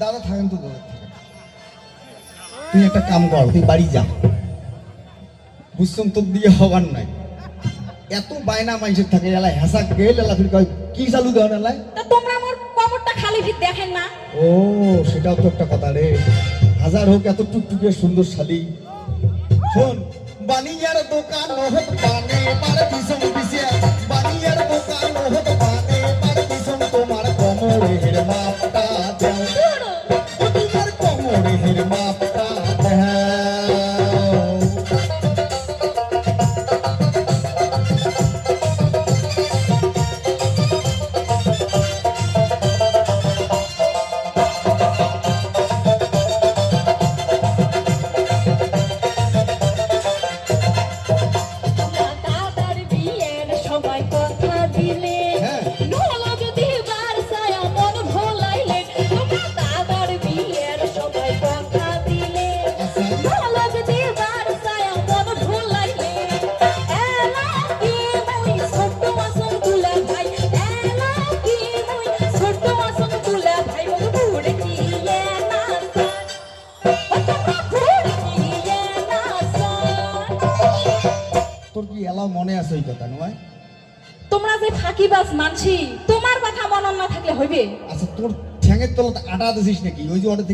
দাদা থাকেন তো, দাদা থাকেন। তুই একটা কাম কর, তুই বাড়ি যা, বুঝছম তোর দিয়ে হবার নাই। এত বায়না মানুষের থাকে এলায় হেসা গেল এলা ফির কয় কি চালু দেওয়ার এলায়। তা তোমরা আমার কবরটা খালি ভিত দেখেন না? ও সেটাও তো একটা কথা রে, হাজার হোক এত টুকটুকে সুন্দর শালি। শোন, বানিয়ার দোকান নহত পানে পার দিশম বিশিয়া, বানিয়ার দোকান নহত পানে পার দিশম তোমার কোমরের মাপটা দাও, তোমার কোমরের মাপটা দাও। দাদার বিয়ের সবাই কথা দিলে, হ্যাঁ। নলগ দিবার ছায়া মন ভোলাইলে। তোমরা দাদার বিয়ের সবাই কথা দিলে, নলগ দিবার ছায়া মন ভোলাইলে। এলা কি মুই ছোট্ট মাসুম তুলা ভাই, এলা কি মুই ছোট্ট মাসুম তুলা ভাই, ও বুড়ে কি না সান, ও তোমরা বুড়ে কি না সান। তোর কি এলাও মনে আছে ওই কথা নয়? তোমরা যে ফাঁকিবাজ মানছি, তোমার কথা মনন না থাকলে হইবে? আচ্ছা তোর ঠ্যাঙের তলাতে আটা দিছিস নাকি ওই যে ওটা